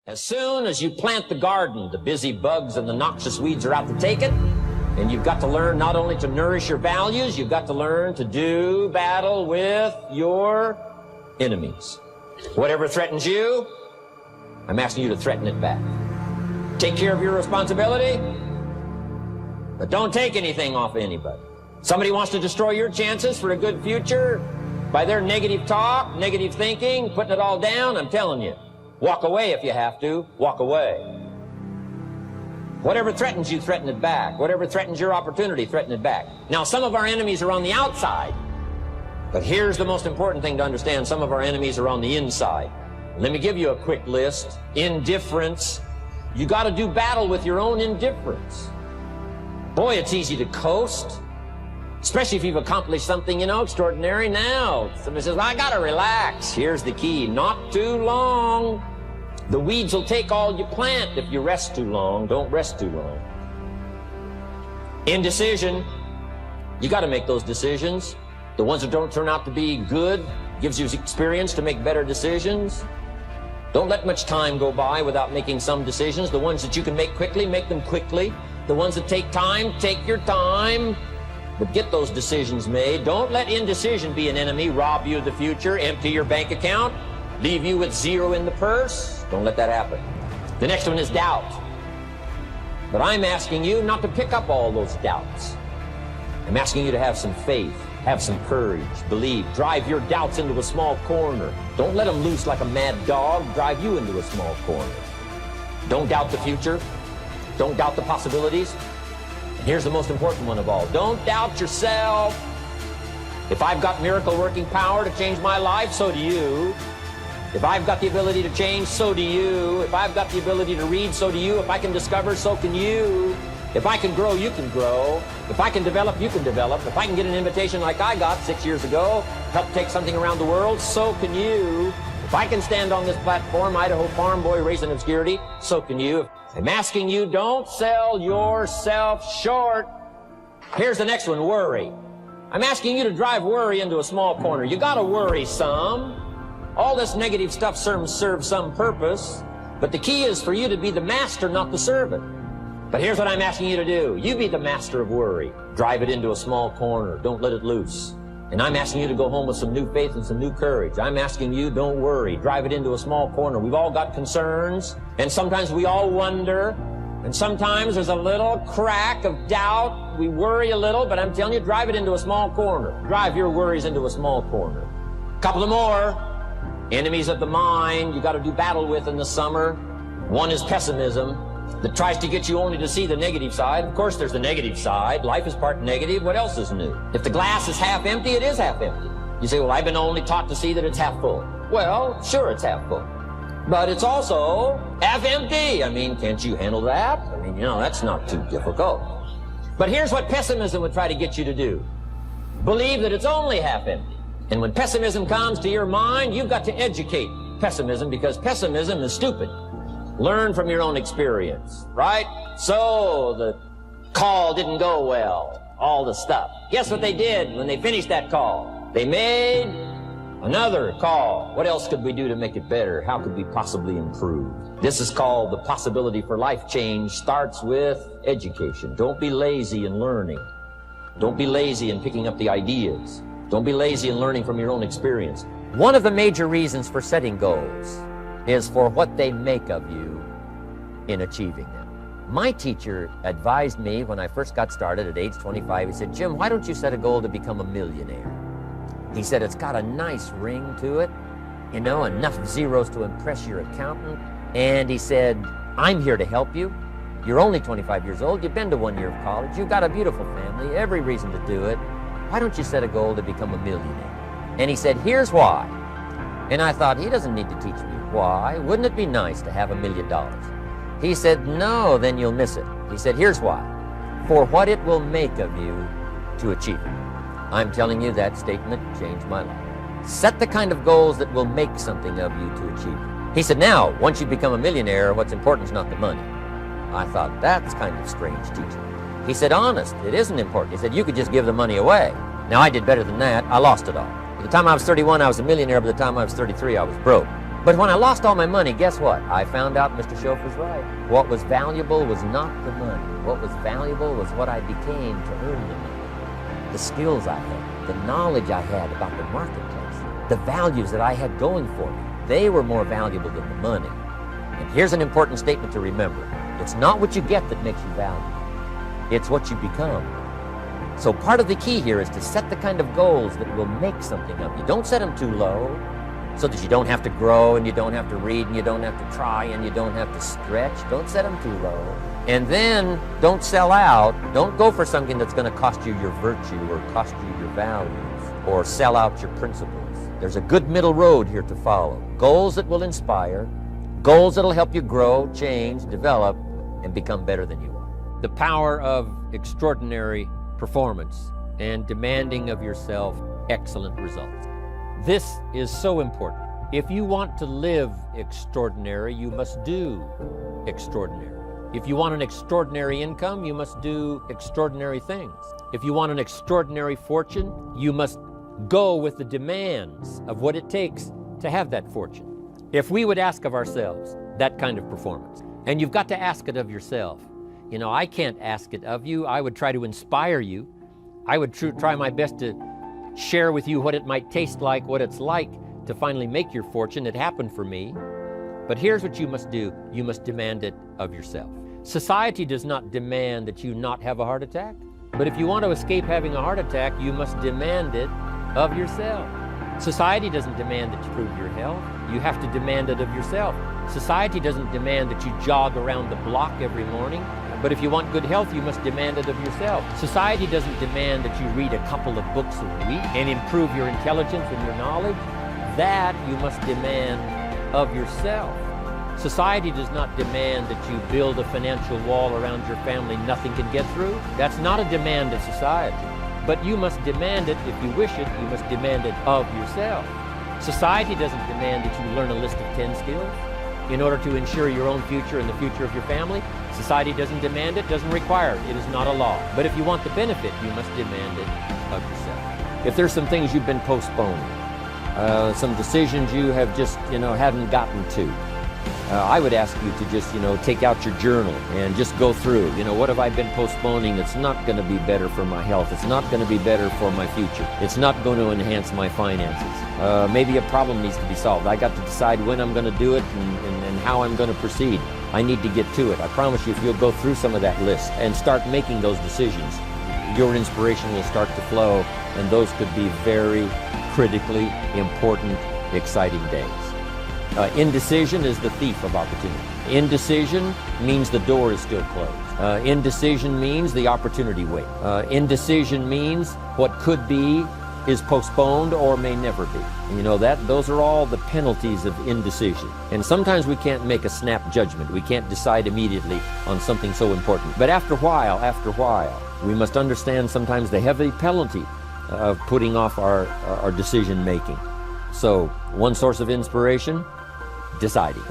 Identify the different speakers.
Speaker 1: As soon as you plant the garden, the busy bugs and the noxious weeds are out to take it. And you've got to learn not only to nourish your values, you've got to learn to do battle with your enemies. Whatever threatens you, I'm asking you to threaten it back. Take care of your responsibility, but don't take anything off of anybody. Somebody wants to destroy your chances for a good future by their negative talk, negative thinking, putting it all down. I'm telling you, walk away if you have to. Walk away. Whatever threatens you, threaten it back. Whatever threatens your opportunity, threaten it back. Now, some of our enemies are on the outside, but here's the most important thing to understand. Some of our enemies are on the inside. Let me give you a quick list. Indifference. You got to do battle with your own indifference. Boy, it's easy to coast, especially if you've accomplished something, extraordinary. Now, somebody says, well, I got to relax. Here's the key. Not too long. The weeds will take all you plant if you rest too long. Don't rest too long. Indecision. You got to make those decisions. The ones that don't turn out to be good gives you experience to make better decisions. Don't let much time go by without making some decisions. The ones that you can make quickly, make them quickly. The ones that take time, take your time. But get those decisions made. Don't let indecision be an enemy, rob you of the future, empty your bank account, leave you with zero in the purse. Don't let that happen. The next one is doubt. But I'm asking you not to pick up all those doubts. I'm asking you to have some faith, have some courage, believe, drive your doubts into a small corner. Don't let them loose like a mad dog, drive you into a small corner. Don't doubt the future. Don't doubt the possibilities. And here's the most important one of all. Don't doubt yourself. If I've got miracle working power to change my life, so do you. If I've got the ability to change, so do you. If I've got the ability to read, so do you. If I can discover, so can you. If I can grow, you can grow. If I can develop, you can develop. If I can get an invitation like I got 6 years ago, help take something around the world, so can you. If I can stand on this platform, Idaho farm boy raised in obscurity, so can you. I'm asking you, don't sell yourself short. Here's the next one, worry. I'm asking you to drive worry into a small corner. You got to worry some. All this negative stuff serves some purpose, but the key is for you to be the master, not the servant. But here's what I'm asking you to do. You be the master of worry. Drive it into a small corner. Don't let it loose. And I'm asking you to go home with some new faith and some new courage. I'm asking you, don't worry. Drive it into a small corner. We've all got concerns, and sometimes we all wonder, and sometimes there's a little crack of doubt. We worry a little, but I'm telling you, drive it into a small corner. Drive your worries into a small corner. Couple of more. Enemies of the mind you got to do battle with in the summer. One is pessimism, that tries to get you only to see the negative side. Of course, there's the negative side. Life is part negative. What else is new? If the glass is half empty, it is half empty. You say, well, I've been only taught to see that it's half full. Well, sure, it's half full. But it's also half empty. I mean, can't you handle that? I mean, that's not too difficult. But here's what pessimism would try to get you to do. Believe that it's only half empty. And when pessimism comes to your mind, you've got to educate pessimism, because pessimism is stupid. Learn from your own experience, right? So the call didn't go well, all the stuff. Guess what they did when they finished that call? They made another call. What else could we do to make it better? How could we possibly improve? This is called the possibility for life change. Starts with education. Don't be lazy in learning. Don't be lazy in picking up the ideas. Don't be lazy in learning from your own experience. One of the major reasons for setting goals is for what they make of you in achieving them. My teacher advised me when I first got started at age 25, he said, Jim, why don't you set a goal to become a millionaire? He said, it's got a nice ring to it, enough zeros to impress your accountant. And he said, I'm here to help you. You're only 25 years old. You've been to 1 year of college. You've got a beautiful family, every reason to do it. Why don't you set a goal to become a millionaire? And he said, here's why. And I thought, he doesn't need to teach me why. Wouldn't it be nice to have $1 million? He said, no, then you'll miss it. He said, here's why. For what it will make of you to achieve it. I'm telling you, that statement changed my life. Set the kind of goals that will make something of you to achieve it. He said, now, once you become a millionaire, what's important is not the money. I thought, that's kind of strange teaching. He said, honest, it isn't important. He said, you could just give the money away. Now, I did better than that. I lost it all. By the time I was 31, I was a millionaire. By the time I was 33, I was broke. But when I lost all my money, guess what? I found out Mr. Schoaf was right. What was valuable was not the money. What was valuable was what I became to earn the money. The skills I had, the knowledge I had about the marketplace, the values that I had going for me. They were more valuable than the money. And here's an important statement to remember. It's not what you get that makes you valuable. It's what you become. So part of the key here is to set the kind of goals that will make something of you. Don't set them too low, so that you don't have to grow and you don't have to read and you don't have to try and you don't have to stretch. Don't set them too low. And then don't sell out. Don't go for something that's going to cost you your virtue or cost you your values or sell out your principles. There's a good middle road here to follow. Goals that will inspire, goals that will help you grow, change, develop, and become better than you are. The power of extraordinary performance and demanding of yourself excellent results. This is so important. If you want to live extraordinary, you must do extraordinary. If you want an extraordinary income, you must do extraordinary things. If you want an extraordinary fortune, you must go with the demands of what it takes to have that fortune. If we would ask of ourselves that kind of performance, and you've got to ask it of yourself. You know, I can't ask it of you. I would try to inspire you. I would try my best to share with you what it might taste like, what it's like to finally make your fortune. It happened for me. But here's what you must do. You must demand it of yourself. Society does not demand that you not have a heart attack. But if you want to escape having a heart attack, you must demand it of yourself. Society doesn't demand that you prove your health. You have to demand it of yourself. Society doesn't demand that you jog around the block every morning. But if you want good health, you must demand it of yourself. Society doesn't demand that you read a couple of books a week and improve your intelligence and your knowledge. That you must demand of yourself. Society does not demand that you build a financial wall around your family nothing can get through. That's not a demand of society. But you must demand it. If you wish it, you must demand it of yourself. Society doesn't demand that you learn a list of 10 skills in order to ensure your own future and the future of your family. Society doesn't demand it, doesn't require it. It is not a law. But if you want the benefit, you must demand it of yourself. If there's some things you've been postponing, some decisions you have just, haven't gotten to, I would ask you to just, take out your journal and just go through, what have I been postponing that's not going to be better for my health? It's not going to be better for my future. It's not going to enhance my finances. Maybe a problem needs to be solved. I got to decide when I'm going to do it and how I'm going to proceed. I need to get to it. I promise you, if you'll go through some of that list and start making those decisions, your inspiration will start to flow, and those could be very critically important, exciting days. Indecision is the thief of opportunity. Indecision means the door is still closed. Indecision means the opportunity waits. Indecision means what could be is postponed or may never be. Those are all the penalties of indecision. And sometimes we can't make a snap judgment. We can't decide immediately on something so important. But after a while, we must understand sometimes the heavy penalty of putting off our decision making. So, one source of inspiration, deciding.